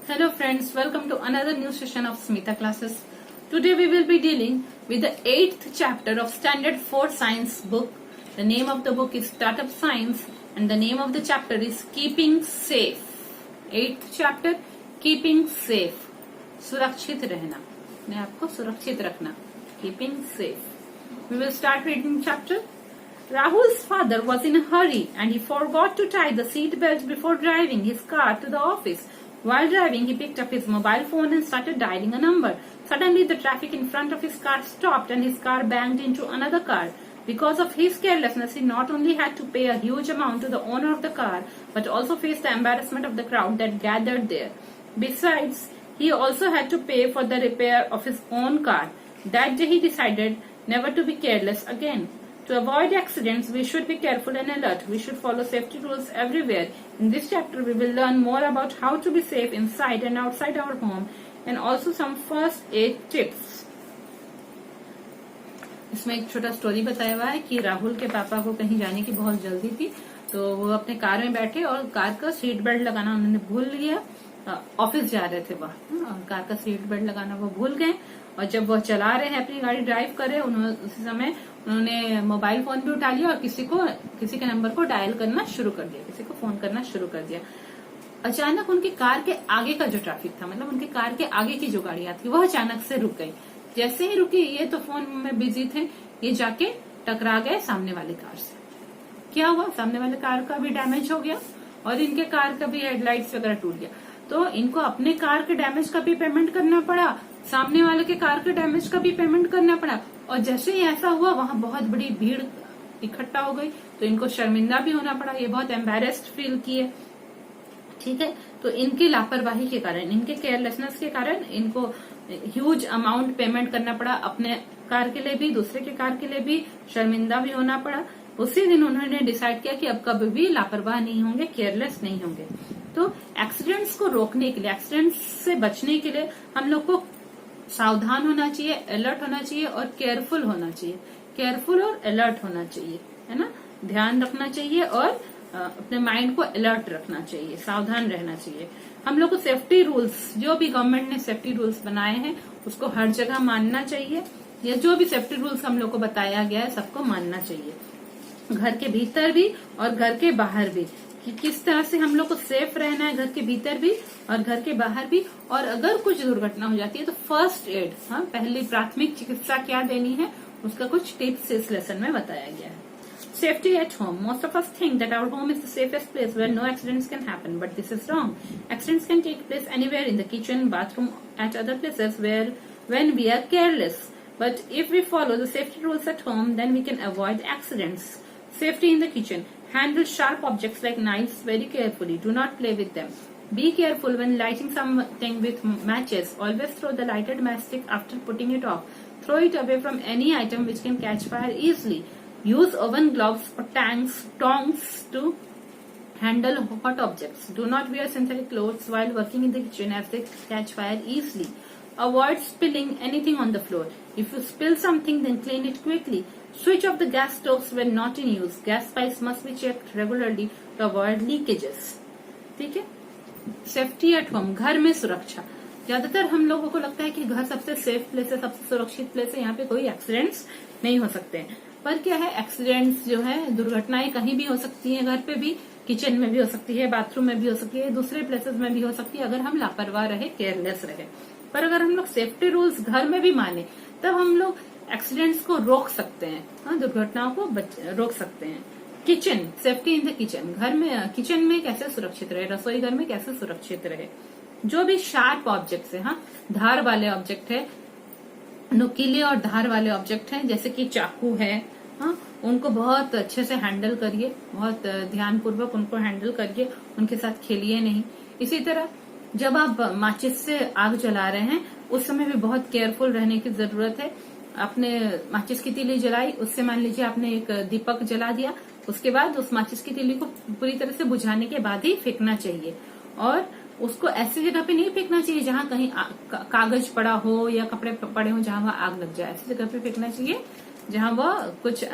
Hello friends, welcome to another new session of Smita classes. Today we will be dealing with the 8th chapter of Standard 4 Science book. The name of the book is Startup Science and the name of the chapter is Keeping Safe. 8th chapter, Keeping Safe. सुरक्षित रहना, अपने आप को सुरक्षित रखना. Keeping safe. We will start reading chapter. Rahul's father was in a hurry and he forgot to tie the seat belt before driving his car to the office. While driving, he picked up his mobile phone and started dialing a number. Suddenly, the traffic in front of his car stopped and his car banged into another car. Because of his carelessness, he not only had to pay a huge amount to the owner of the car, but also faced the embarrassment of the crowd that gathered there. Besides, he also had to pay for the repair of his own car. That day, he decided never to be careless again. To avoid accidents, we should be careful and alert. We should follow safety rules everywhere. In this chapter, we will learn more about how to be safe inside and outside our home and also some first aid tips. इसमें एक छोटा story बताया हुआ है कि राहुल के पापा को कहीं जाने की बहुत जल्दी थी, तो वो अपने कार में बैठे और कार का सीट बेल्ट लगाना उन्होंने भूल लिया. ऑफिस जा रहे थे वह, कार का सीट बेल्ट लगाना वो भूल गए. और जब वो चला रहे हैं, अपनी गाड़ी ड्राइव कर रहे, उसी समय उन्होंने मोबाइल फोन भी उठा लिया और किसी के नंबर को डायल करना शुरू कर दिया, किसी को फोन करना शुरू कर दिया. अचानक उनकी कार के आगे का जो ट्रैफिक था, मतलब उनकी कार के आगे की जो गाड़ियां थी, वह अचानक से रुक गई. जैसे ही रुकी, ये तो फोन में बिजी थे, ये जाके टकरा गए सामने वाली कार से. क्या हुआ, सामने वाले कार का भी डैमेज हो गया और इनके कार का भी हेडलाइट्स वगैरह टूट गया. तो इनको अपने कार के डैमेज का भी पेमेंट करना पड़ा, सामने वाले के कार के डैमेज का भी पेमेंट करना पड़ा. और जैसे ही ऐसा हुआ, वहां बहुत बड़ी भीड़ इकट्ठा हो गई, तो इनको शर्मिंदा भी होना पड़ा. ये बहुत एम्बेरेस्ड फील किए. ठीक है, तो इनकी लापरवाही के कारण, इनके केयरलेसनेस के कारण इनको ह्यूज अमाउंट पेमेंट करना पड़ा. अपने कार के लिए भी, दूसरे के कार के लिए भी शर्मिंदा भी होना पड़ा. उसी दिन उन्होंने डिसाइड किया कि अब कभी भी लापरवाह नहीं होंगे, केयरलेस नहीं होंगे. तो एक्सीडेंट्स को रोकने के लिए, एक्सीडेंट्स से बचने के लिए हम लोग को सावधान होना चाहिए, अलर्ट होना चाहिए और केयरफुल होना चाहिए. केयरफुल और अलर्ट होना चाहिए, है ना. ध्यान रखना चाहिए और अपने माइंड को अलर्ट रखना चाहिए, सावधान रहना चाहिए. हम लोग को सेफ्टी रूल्स, जो भी गवर्नमेंट ने सेफ्टी रूल्स बनाए हैं, उसको हर जगह मानना चाहिए. या जो भी सेफ्टी रूल्स हम लोग को बताया गया है, सबको मानना चाहिए, घर के भीतर भी और घर के बाहर भी, कि किस तरह से हम लोग को सेफ रहना है, घर के भीतर भी और घर के बाहर भी. और अगर कुछ दुर्घटना हो जाती है तो फर्स्ट एड, पहली प्राथमिक चिकित्सा क्या देनी है, उसका कुछ टिप्स इस लेसन में बताया गया है. Safety at home. Most of us think that our home is the safest place where no accidents can happen, but this is wrong. Accidents can take place anywhere in the kitchen, bathroom, at other places when we are careless. But if we follow the safety rules at home, then we can avoid accidents. Safety in the kitchen. Handle sharp objects like knives very carefully. Do not play with them. Be careful when lighting something with matches. Always throw the lighted matchstick after putting it off. Throw it away from any item which can catch fire easily. Use oven gloves or tongs to handle hot objects. Do not wear synthetic clothes while working in the kitchen as they catch fire easily. Avoid spilling anything on the floor. If you spill something, then clean it quickly. Switch off the gas stoves when not in use. Gas pipes must be checked regularly to avoid leakages. ठीक है. Safety at home, घर में सुरक्षा. ज्यादातर हम लोगों को लगता है कि घर सबसे सेफ प्लेस है, सबसे सुरक्षित प्लेस है, यहाँ पे कोई एक्सीडेंट्स नहीं हो सकते हैं. पर क्या है, एक्सीडेंट्स जो है, दुर्घटनाएं कहीं भी हो सकती हैं. घर पे भी, किचन में भी हो सकती है, बाथरूम में भी हो सकती है, दूसरे प्लेसेस में भी हो सकती है, अगर हम लापरवाह रहे, केयरलेस रहे. पर अगर हम लोग सेफ्टी रूल्स घर में भी माने, तब हम लोग एक्सीडेंट्स को रोक सकते हैं, दुर्घटनाओं को रोक सकते हैं. Kitchen, safety in the kitchen. घर में, किचन में कैसे सुरक्षित रहे, रसोई घर में कैसे सुरक्षित रहे. जो भी शार्प ऑब्जेक्ट्स है, धार वाले ऑब्जेक्ट है, नुकीले और धार वाले ऑब्जेक्ट हैं, जैसे कि चाकू है, उनको बहुत अच्छे से हैंडल करिए, बहुत ध्यानपूर्वक उनको हैंडल करिए, उनके साथ खेलिए नहीं. इसी तरह जब आप माचिस से आग जला रहे हैं, उस समय भी बहुत केयरफुल रहने की जरूरत है. आपने माचिस की तीली जलाई, उससे मान लीजिए आपने एक दीपक जला दिया, उसके बाद उस माचिस की तीली को पूरी तरह से बुझाने के बाद ही फेंकना चाहिए. और उसको ऐसी जगह पे नहीं फेंकना चाहिए जहां कहीं कागज पड़ा हो या कपड़े पड़े हो जहां वह आग लग जाए. ऐसी जगह पे फेंकना चाहिए जहां वह कुछ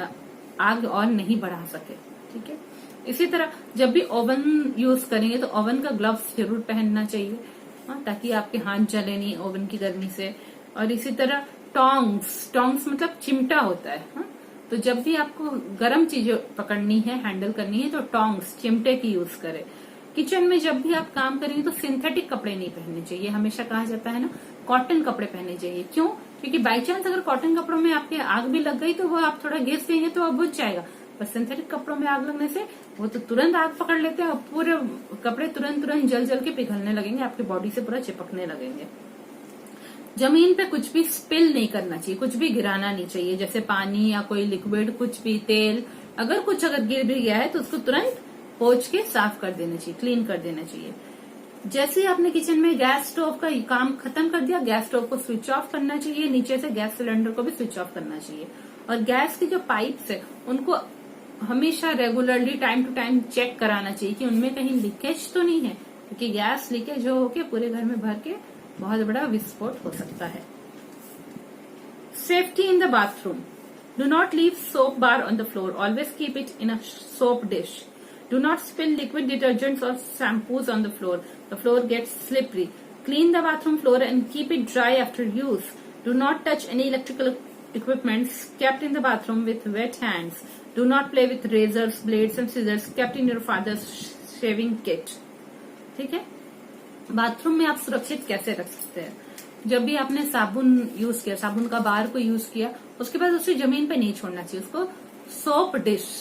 आग और नहीं बढ़ा सके. ठीक है. इसी तरह जब भी ओवन यूज करेंगे तो ओवन का ग्लव्स जरूर पहनना चाहिए. ताकि आपके हाथ जले नहीं ओवन की गर्मी से। और इसी तरह टोंग्स मतलब चिमटा होता है। तो जब भी आपको गर्म चीजें पकड़नी है, हैंडल करनी है, तो टोंग्स चिमटे की यूज करें। किचन में जब भी आप काम करेंगे तो सिंथेटिक कपड़े नहीं पहनने चाहिए। हमेशा कहा जाता है ना, कॉटन कपड़े पहनने चाहिए। क्यों? क्योंकि बाई चांस अगर कॉटन कपड़ों में आपके आग भी लग गई तो वो आप थोड़ा घिस देंगे तो वो बुझ जाएगा। पर सिंथेटिक कपड़ों में आग लगने से वो तो तुरंत आग पकड़ लेते हैं और पूरे कपड़े तुरंत जल के पिघलने लगेंगे, आपकी बॉडी से पूरा चिपकने लगेंगे। जमीन पे कुछ भी स्पिल नहीं करना चाहिए, कुछ भी गिराना नहीं चाहिए, जैसे पानी या कोई लिक्विड, कुछ भी तेल, अगर गिर भी गया है तो उसको तुरंत पोंछ के साफ कर देना चाहिए, क्लीन कर देना चाहिए। जैसे ही आपने किचन में गैस स्टोव का काम खत्म कर दिया, गैस स्टोव को स्विच ऑफ करना चाहिए, नीचे से गैस सिलेंडर को भी स्विच ऑफ करना चाहिए। और गैस की जो पाइप्स है उनको हमेशा regularly time to time check कराना चाहिए कि उनमें कहीं लीकेज तो नहीं है, क्योंकि गैस लीकेज होके पूरे घर में भर के बहुत बड़ा विस्फोट हो सकता है। Safety in the bathroom. Do not leave soap bar on the floor, always keep it in a soap dish. Do not spill liquid detergents or shampoos on the floor. The floor gets slippery. Clean the bathroom floor and keep it dry after use. Do not touch any electrical equipment kept in the bathroom with wet hands. Do not play with razors, blades and scissors kept in your father's shaving kit. ठीक है? Bathroom में आप सुरक्षित कैसे रख सकते हैं? जब भी आपने साबुन यूज किया, साबुन का बार को यूज किया, उसके बाद उसे जमीन पे नहीं छोड़ना चाहिए। उसको सोप डिश,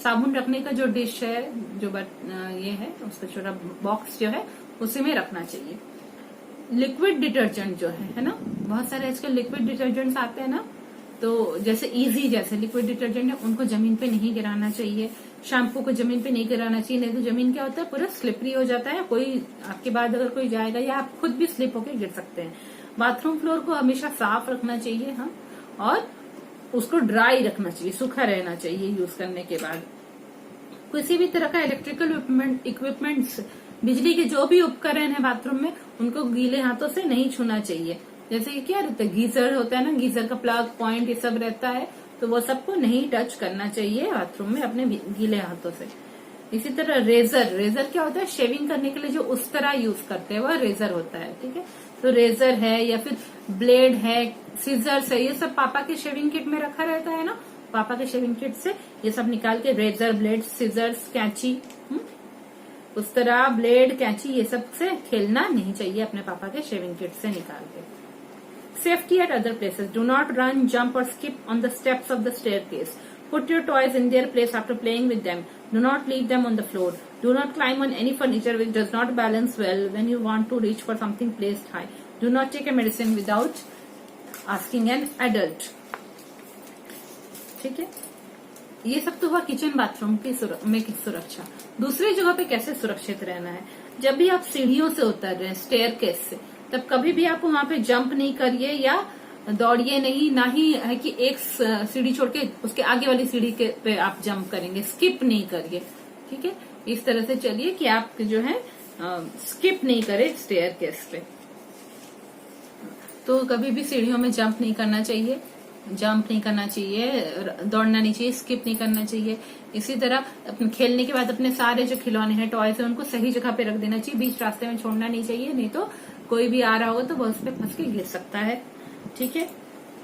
साबुन रखने का जो डिश है, जो ये है उसका छोटा बॉक्स जो है, उसी में रखना चाहिए। लिक्विड डिटर्जेंट जो है ना, बहुत सारे आजकल लिक्विड डिटर्जेंट्स आते हैं ना, तो जैसे इजी जैसे लिक्विड डिटर्जेंट है, उनको जमीन पे नहीं गिराना चाहिए। शैम्पू को जमीन पे नहीं गिराना चाहिए, नहीं तो जमीन क्या होता है, पूरा स्लिपरी हो जाता है। कोई आपके बाद अगर कोई जाएगा या आप खुद भी स्लिप होकर गिर सकते हैं। बाथरूम फ्लोर को हमेशा साफ रखना चाहिए, और उसको ड्राई रखना चाहिए, सूखा रहना चाहिए यूज करने के बाद। किसी भी तरह का इलेक्ट्रिकल इक्विपमेंट्स, बिजली के जो भी उपकरण है बाथरूम में, उनको गीले हाथों से नहीं छूना चाहिए। जैसे कि क्या रहता है, गीजर होता है ना, गीजर का प्लग पॉइंट ये सब रहता है, तो वो सबको नहीं टच करना चाहिए बाथरूम में अपने गीले हाथों से। इसी तरह रेजर क्या होता है, शेविंग करने के लिए जो उस तरह यूज करते हैं वह रेजर होता है। ठीक है, तो रेजर है या फिर ब्लेड है, सीजर्स है, ये सब पापा के शेविंग किट में रखा रहता है ना। पापा के शेविंग किट से ये सब निकाल के रेजर, ब्लेड, सीजर्स, कैंची, उस तरह ब्लेड, कैंची, ये सब से खेलना नहीं चाहिए अपने पापा के शेविंग किट से निकाल के। Safety at other places. Do not run, jump और skip on the steps of the staircase. Put your toys in their place after playing with them. Do not leave them on the floor. Do not climb on any furniture which does not balance well when you want to reach for something placed high. Do not take a medicine without asking an adult. ठीक है, ये सब तो हुआ kitchen bathroom की सुरक्षा। दूसरी जगह पे कैसे सुरक्षित रहना है, जब भी आप सीढ़ियों से उतर रहे हैं, स्टेयरकेस से, तब कभी भी आप वहां पे जंप नहीं करिए या दौड़िए नहीं। ना ही है कि एक सीढ़ी छोड़ के उसके आगे वाली सीढ़ी के पे आप जंप करेंगे, स्किप नहीं करिए। ठीक है, इस तरह से चलिए कि आप जो है स्किप नहीं करें स्टेयरकेस पे। तो कभी भी सीढ़ियों में जंप नहीं करना चाहिए, दौड़ना नहीं चाहिए, स्किप नहीं करना चाहिए। इसी तरह अपने खेलने के बाद अपने सारे जो खिलौने हैं, टॉयज हैं, उनको सही जगह पे रख देना चाहिए, बीच रास्ते में छोड़ना नहीं चाहिए, नहीं तो कोई भी आ रहा होगा तो वो उस पर फंस के गिर सकता है। ठीक है,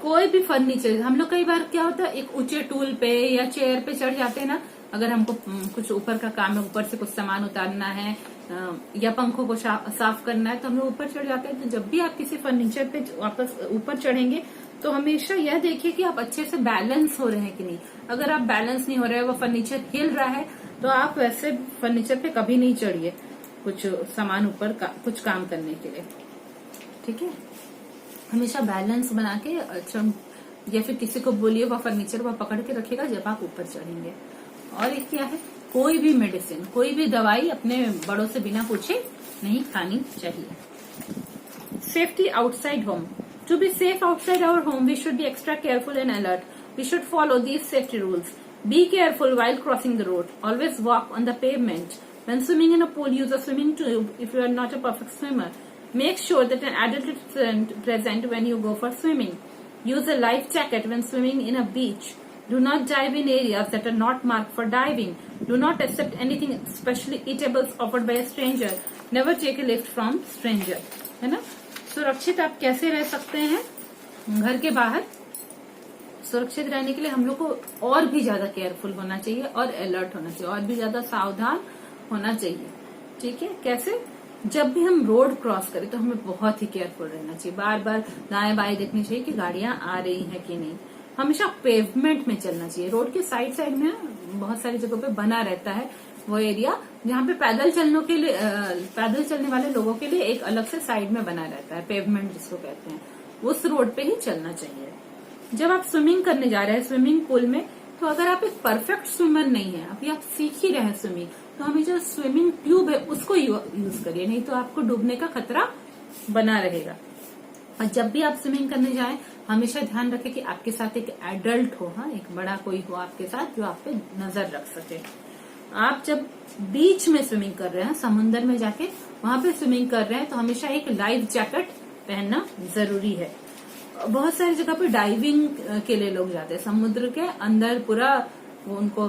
कोई भी फर्नीचर, हम लोग कई बार क्या होता है, एक ऊंचे टूल पे या चेयर पे चढ़ जाते हैं ना, अगर हमको कुछ ऊपर का काम है, ऊपर से कुछ सामान उतारना है या पंखों को साफ करना है, तो हम लोग ऊपर चढ़ जाते हैं। तो जब भी आप किसी फर्नीचर पे वापस ऊपर चढ़ेंगे तो हमेशा यह देखिए कि आप अच्छे से बैलेंस हो रहे हैं कि नहीं। अगर आप बैलेंस नहीं हो रहे हैं, वो फर्नीचर हिल रहा है, तो आप वैसे फर्नीचर पे कभी नहीं चढ़िए कुछ सामान ऊपर कुछ काम करने के लिए। ठीक है, हमेशा बैलेंस बना के अच्छा, या फिर किसी को बोलिए वो फर्नीचर वो पकड़ के रखेगा जब आप ऊपर चढ़ेंगे। और एक क्या है, कोई भी मेडिसिन, कोई भी दवाई अपने बड़ों से बिना पूछे नहीं खानी चाहिए। Safety outside home. To be safe outside our home we should be extra careful and alert. We should follow these safety rules. Be careful while crossing the road. Always walk on the pavement. When swimming in a pool, use a swimming tube if you are not a perfect swimmer. Make sure that an adult is present when you go for swimming. Use a life jacket when swimming in a beach. Do not dive in areas that are not marked for diving. Do not accept anything, especially eatables, offered by a stranger. Never take a lift from stranger, है ना। सुरक्षित आप कैसे रह सकते हैं घर के बाहर? सुरक्षित रहने के लिए हम लोग को और भी ज्यादा केयरफुल होना चाहिए और अलर्ट होना चाहिए और भी ज्यादा सावधान होना चाहिए। ठीक है, कैसे? जब भी हम रोड क्रॉस करें तो हमें बहुत ही केयरफुल रहना चाहिए, बार बार दाएं बाएं देखनी चाहिए कि गाड़ियां आ रही हैं कि नहीं। हमेशा पेवमेंट में चलना चाहिए। रोड के साइड साइड में बहुत सारी जगहों पे बना रहता है वो एरिया जहाँ पे पैदल चलने वाले लोगों के लिए एक अलग से साइड में बना रहता है, पेवमेंट जिसको कहते हैं, उस रोड पे ही चलना चाहिए। जब आप स्विमिंग करने जा रहे हैं स्विमिंग पूल में, तो अगर आप एक परफेक्ट स्विमर नहीं है, अभी आप सीख ही रहे हैं स्विमिंग, तो हमें जो स्विमिंग ट्यूब है उसको यूज करिए, नहीं तो आपको डूबने का खतरा बना रहेगा। और जब भी आप स्विमिंग करने जाएं, हमेशा ध्यान रखें कि आपके साथ एक एडल्ट हो, हाँ, एक बड़ा कोई हो आपके साथ जो आप पे नजर रख सके। आप जब बीच में स्विमिंग कर रहे हैं, समुद्र में जाके वहां पे स्विमिंग कर रहे हैं, तो हमेशा एक लाइफ जैकेट पहनना जरूरी है। बहुत सारी जगह पे डाइविंग के लिए लोग जाते हैं, समुद्र के अंदर पूरा वो उनको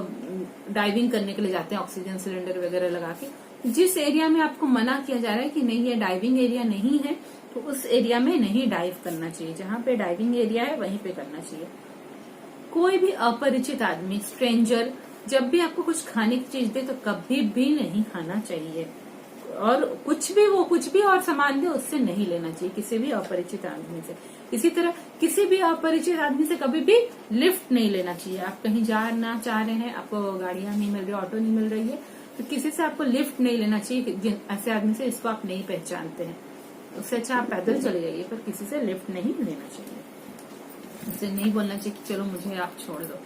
डाइविंग करने के लिए जाते हैं, ऑक्सीजन सिलेंडर वगैरह लगा के। जिस एरिया में आपको मना किया जा रहा है कि नहीं ये डाइविंग एरिया नहीं है, तो उस एरिया में नहीं डाइव करना चाहिए। जहां पे डाइविंग एरिया है वहीं पे करना चाहिए। कोई भी अपरिचित आदमी, स्ट्रेंजर, जब भी आपको कुछ खाने की चीज दे तो कभी भी नहीं खाना चाहिए, और कुछ भी और सामान दे उससे नहीं लेना चाहिए, किसी भी अपरिचित आदमी से। इसी तरह किसी भी अपरिचित आदमी से कभी भी लिफ्ट नहीं लेना चाहिए। आप कहीं जाना चाह रहे हैं, आपको गाड़ियां नहीं मिल रही, ऑटो नहीं मिल रही है, तो किसी से आपको लिफ्ट नहीं लेना चाहिए, ऐसे आदमी से इसको आप नहीं पहचानते हैं। उससे अच्छा आप पैदल चले जाइए, पर किसी से लिफ्ट नहीं लेना चाहिए। उससे नहीं बोलना चाहिए कि चलो मुझे आप छोड़ दो।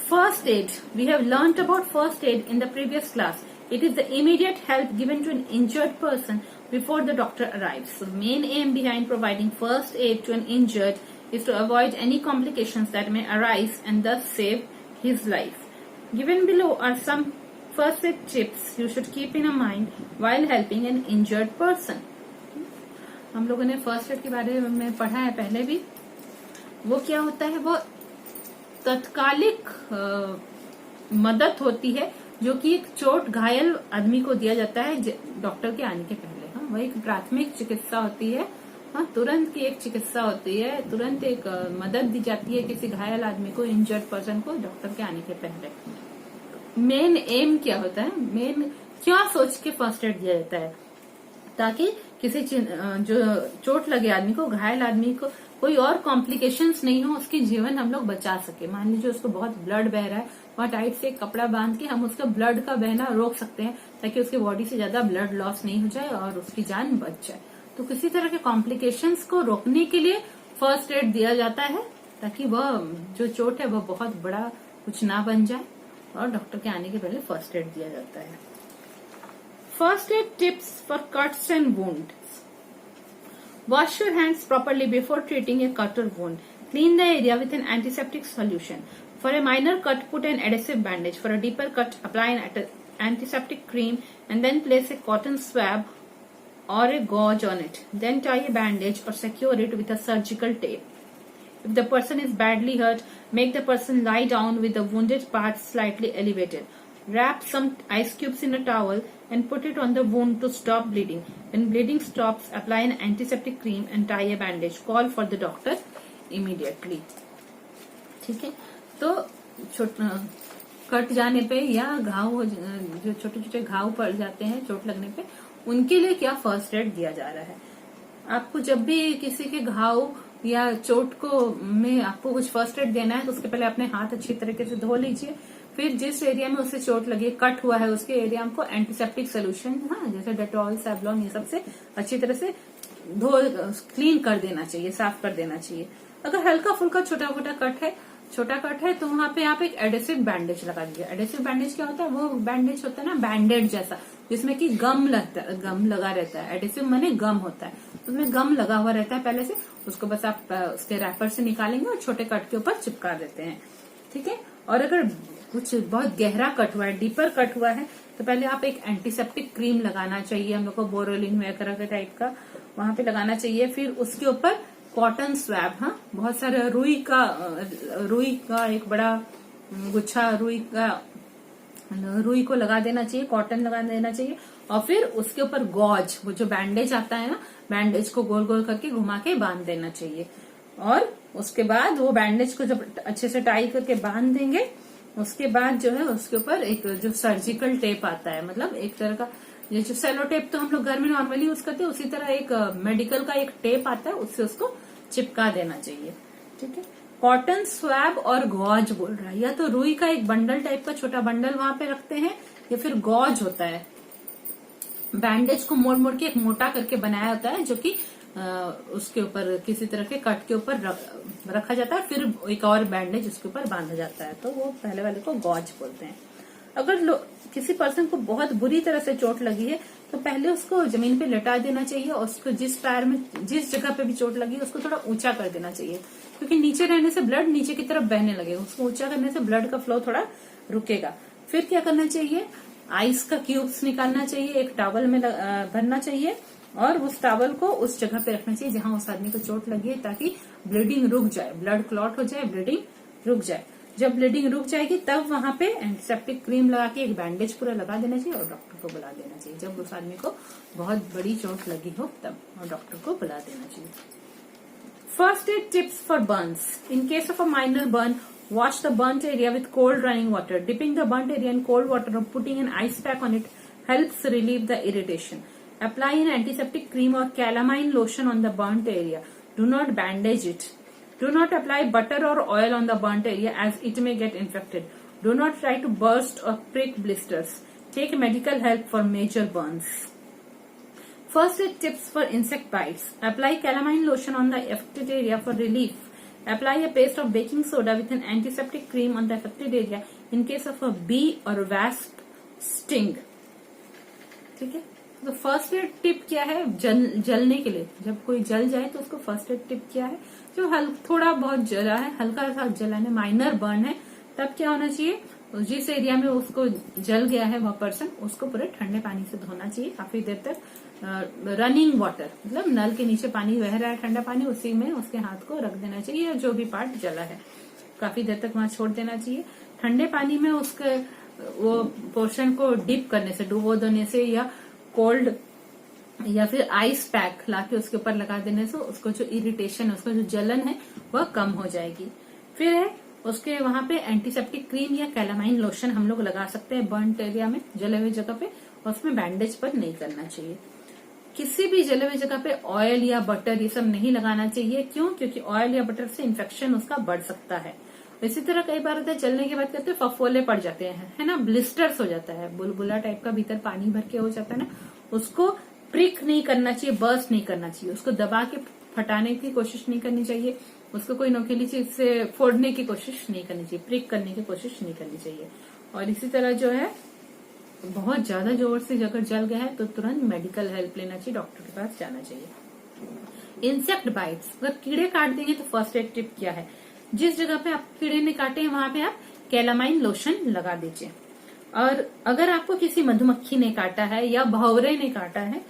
First aid. We have learnt about first aid in the previous class. It is the immediate help given to an injured person before the doctor arrives. So, main aim behind providing first aid to an injured is to avoid any complications that may arise and thus save his life. Given below are some first aid tips you should keep in mind while helping an injured person. हम लोगों ने first aid के बारे में पढ़ा है पहले भी। वो क्या होता है? वो तत्कालिक मदद होती है जो कि एक चोट घायल आदमी को दिया जाता है डॉक्टर के आने के पहले। हाँ, वह एक प्राथमिक चिकित्सा होती है। हाँ, तुरंत की एक चिकित्सा होती है, तुरंत एक मदद दी जाती है किसी घायल आदमी को, इंजर्ड पर्सन को, डॉक्टर के आने के पहले। मेन एम क्या होता है? मेन क्या सोच के फर्स्ट एड दिया जाता है? ताकि किसी जो चोट लगे आदमी को, घायल आदमी को, कोई और कॉम्प्लिकेशंस नहीं हो, उसकी जीवन हम लोग बचा सके। मान लीजिए उसको बहुत ब्लड बह रहा है, वहाँ टाइट से कपड़ा बांध के हम उसका ब्लड का बहना रोक सकते हैं ताकि उसकी बॉडी से ज्यादा ब्लड लॉस नहीं हो जाए और उसकी जान बच जाए। तो किसी तरह के कॉम्प्लिकेशंस को रोकने के लिए फर्स्ट एड दिया जाता है, ताकि वह जो चोट है वह बहुत बड़ा कुछ ना बन जाए, और डॉक्टर के आने के पहले फर्स्ट एड दिया जाता है। First aid tips for cuts and wounds. Wash your hands properly before treating a cut or wound. Clean the area with an antiseptic solution. For a minor cut, put an adhesive bandage. For a deeper cut, apply an antiseptic cream and then place a cotton swab or a gauze on it. Then tie a bandage or secure it with a surgical tape. If the person is badly hurt, make the person lie down with the wounded part slightly elevated. Wrap some ice cubes in a towel and put it on the wound to stop bleeding. When bleeding stops, apply an antiseptic cream and tie a bandage. Call for the doctor immediately. ठीक है, तो cut जाने पे या घाव, जो छोटे छोटे घाव पड़ जाते हैं चोट लगने पे, उनके लिए क्या फर्स्ट एड दिया जा रहा है? आपको जब भी किसी के घाव या चोट को में आपको कुछ फर्स्ट एड देना है, तो उसके पहले अपने हाथ अच्छी तरीके से धो लीजिए। फिर जिस एरिया में उसे चोट लगी, कट हुआ है, उसके एरिया को एंटीसेप्टिक सोल्यूशन, हाँ, जैसे डेटॉल, सैवलॉन, ये सब से अच्छी तरह से क्लीन कर देना चाहिए, साफ कर देना चाहिए। अगर हल्का फुल्का छोटा कट है तो वहां पे आप एक एडेसिव बैंडेज लगा दीजिए। एडेसिव बैंडेज क्या होता है? वो बैंडेज होता है ना बैंडेड जैसा, जिसमें कि गम लगा रहता है। एडेसिव माने गम होता है, उसमें गम लगा हुआ रहता है पहले से। उसको बस आप उसके रैपर से निकालेंगे और छोटे कट के ऊपर चिपका देते हैं। ठीक है, और अगर कुछ बहुत गहरा कट हुआ है, डीपर कट हुआ है, तो पहले आप एक एंटीसेप्टिक क्रीम लगाना चाहिए। हम लोग को बोरोलिन वगैरह के टाइप का वहां पे लगाना चाहिए। फिर उसके ऊपर कॉटन स्वैब, हाँ, बहुत सारे रुई का एक बड़ा गुच्छा रुई को लगा देना चाहिए, कॉटन लगा देना चाहिए, और फिर उसके ऊपर गॉज, वो जो बैंडेज आता है ना, बैंडेज को गोल गोल करके घुमा के बांध देना चाहिए। और उसके बाद वो बैंडेज को जब अच्छे से टाई करके बांध देंगे, उसके बाद जो है उसके ऊपर एक जो सर्जिकल टेप आता है, मतलब एक तरह का ये जो सेलो टेप तो हम लोग घर में नॉर्मली यूज करते हैं, उसी तरह एक मेडिकल का एक टेप आता है, उससे उसको चिपका देना चाहिए। ठीक है। कॉटन स्वैब और गॉज बोल रहा है, या तो रुई का एक बंडल टाइप का छोटा बंडल वहां पे रखते हैं, या फिर गॉज होता है, बैंडेज को मोड़ मोड़ के एक मोटा करके बनाया होता है, जो कि उसके ऊपर किसी तरह के कट के ऊपर रखा जाता है, फिर एक और बैंडेज उसके ऊपर बांधा जाता है, तो वो पहले वाले को गॉज बोलते हैं। अगर किसी पर्सन को बहुत बुरी तरह से चोट लगी है तो पहले उसको जमीन पे लेटा देना चाहिए, और उसको जिस पैर में जिस जगह पे भी चोट लगी है उसको थोड़ा ऊंचा कर देना चाहिए, क्योंकि नीचे रहने से ब्लड नीचे की तरफ बहने लगेगा, उसको ऊंचा करने से ब्लड का फ्लो थोड़ा रुकेगा। फिर क्या करना चाहिए, आइस का क्यूब्स निकालना चाहिए, एक टॉवल में भरना चाहिए, और उस टॉवल को उस जगह पे रखना चाहिए जहां उस आदमी को चोट लगी है, ताकि ब्लीडिंग रुक जाए, ब्लड क्लॉट हो जाए, ब्लीडिंग रुक जाए। जब ब्लीडिंग रुक जाएगी तब वहां पे एंटीसेप्टिक क्रीम लगा के एक बैंडेज पूरा लगा देना चाहिए और डॉक्टर को बुला देना चाहिए। जब उस आदमी को बहुत बड़ी चोट लगी हो तब और डॉक्टर को बुला देना चाहिए। First aid tips for Burns. In case of a minor burn, wash the burnt area with cold running water. Dipping the burnt area in cold water or putting an ice pack on it helps relieve the irritation. Apply an antiseptic cream or calamine lotion on the burnt area. Do not bandage it. Do not apply butter or oil on the burnt area as it may get infected. Do not try to burst or prick blisters. Take medical help for major burns. First aid tips for insect bites. Apply calamine lotion on the affected area for relief. Apply a paste of baking soda with an antiseptic cream on the affected area in case of a bee or wasp sting. ठीक है। तो first aid tip क्या है, जलने के लिए, जब कोई जल जाए तो उसको फर्स्ट एड टिप क्या है, जो थोड़ा बहुत जला है, हल्का सा जला है, माइनर बर्न है, तब क्या होना चाहिए, जिस एरिया में उसको जल गया है वह पर्सन, उसको पूरे ठंडे पानी से धोना चाहिए काफी देर तक। रनिंग वाटर, मतलब नल के नीचे पानी बह रहा है ठंडा पानी, उसी में उसके हाथ को रख देना चाहिए, या जो भी पार्ट जला है काफी देर तक वहां छोड़ देना चाहिए। ठंडे पानी में उसके वो पोर्शन को डिप करने से, डुबो देने से, या कोल्ड या फिर आइस पैक लाके उसके ऊपर लगा देने से उसको जो इरिटेशन है, उसका जो जलन है वह कम हो जाएगी। फिर है उसके वहां पे एंटीसेप्टिक क्रीम या कैलामाइन लोशन हम लोग लगा सकते हैं बर्न्ट एरिया में, जले हुए जगह पे, और उसमें बैंडेज पर नहीं करना चाहिए। किसी भी जले हुए जगह पे ऑयल या बटर ये सब नहीं लगाना चाहिए। क्यों? क्योंकि ऑयल या बटर से इन्फेक्शन उसका बढ़ सकता है। इसी तरह कई बार होता है जलने के बाद कहते हैं फफोले पड़ जाते हैं, है ना, ब्लिस्टर्स हो जाता है, बुलबुला टाइप का भीतर पानी भर के हो जाता है ना, उसको प्रिक नहीं करना चाहिए, बर्स्ट नहीं करना चाहिए, उसको दबा के फटाने की कोशिश नहीं करनी चाहिए, उसको कोई नोकीली चीज से फोड़ने की कोशिश नहीं करनी चाहिए, प्रिक करने की कोशिश नहीं करनी चाहिए। और इसी तरह जो है बहुत ज्यादा जोर से अगर जल गया है तो तुरंत मेडिकल हेल्प लेना चाहिए, डॉक्टर के पास जाना चाहिए। इंसेक्ट बाइट्स, अगर कीड़े काट देंगे तो फर्स्ट एड टिप क्या है, जिस जगह पे आप कीड़े ने काटे हैं वहां पे आप कैलामाइन लोशन लगा दीजिए। और अगर आपको किसी मधुमक्खी ने काटा है या भौरे ने काटा है,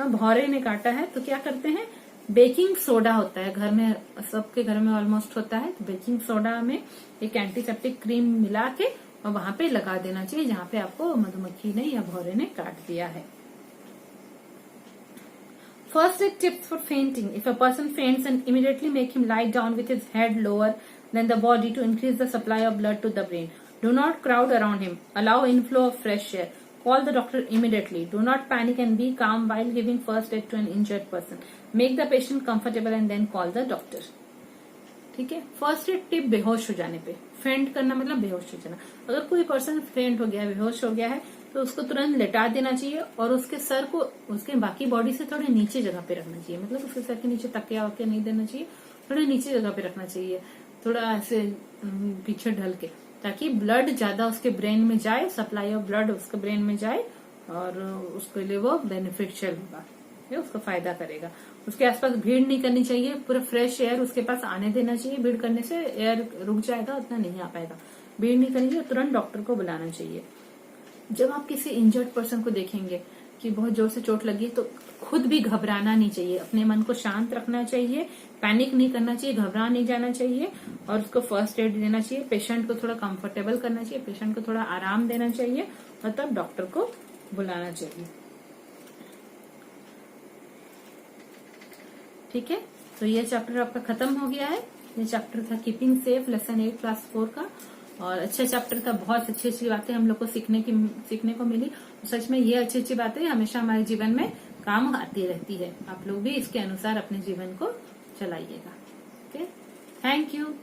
भौरे ने काटा है तो क्या करते हैं, बेकिंग सोडा होता है घर में, सबके घर में ऑलमोस्ट होता है, तो बेकिंग सोडा में एक एंटीसेप्टिक क्रीम मिला के और वहां पे लगा देना चाहिए जहां पे आपको मधुमक्खी ने या भौरे ने काट दिया है। First aid tips for fainting. If a person faints, and immediately make him lie down with his head lower than the body to increase the supply of blood to the brain. Do not crowd around him. Allow inflow of fresh air. Call the doctor immediately. Do not panic and be calm while giving first aid to an injured person. Make the patient comfortable and then call the doctor. ठीक है। First aid tip बेहोश हो जाने पे, फेंट करना मतलब बेहोश हो जाना। अगर कोई पर्सन फेंट हो गया, बेहोश हो गया है, तो उसको तुरंत लेटा देना चाहिए और उसके सर को उसके बाकी बॉडी से थोड़े नीचे जगह पे रखना चाहिए, मतलब उसके सर के नीचे तकिया वकिया नहीं देना चाहिए, थोड़े नीचे जगह पे रखना चाहिए, थोड़ा ऐसे पीछे ढल के, ताकि ब्लड ज्यादा उसके ब्रेन में जाए, सप्लाई ऑफ ब्लड उसके ब्रेन में जाए और उसके लिए वो बेनिफिशियल होगा, ये उसको फायदा करेगा। उसके आसपास भीड़ नहीं करनी चाहिए, पूरा फ्रेश एयर उसके पास आने देना चाहिए, भीड़ करने से एयर रुक जाएगा, उतना नहीं आ पाएगा। भीड़ नहीं करनी चाहिए, तुरंत डॉक्टर को बुलाना चाहिए। जब आप किसी इंजर्ड पर्सन को देखेंगे कि बहुत जोर से चोट लगी तो खुद भी घबराना नहीं चाहिए, अपने मन को शांत रखना चाहिए, पैनिक नहीं करना चाहिए, घबरा नहीं जाना चाहिए और उसको फर्स्ट एड देना चाहिए। पेशेंट को थोड़ा कंफर्टेबल करना चाहिए, पेशेंट को थोड़ा आराम देना चाहिए और तब डॉक्टर को बुलाना चाहिए। ठीक है, तो ये चैप्टर आपका खत्म हो गया है। ये चैप्टर था कीपिंग सेफ, लेसन 8 क्लास 4 का, और अच्छा चैप्टर था। बहुत अच्छी अच्छी बातें हम लोग को सीखने को मिली। सच में ये अच्छी अच्छी बातें हमेशा हमारे जीवन में काम आती रहती है। आप लोग भी इसके अनुसार अपने जीवन को चलाइएगा। Okay, thank you.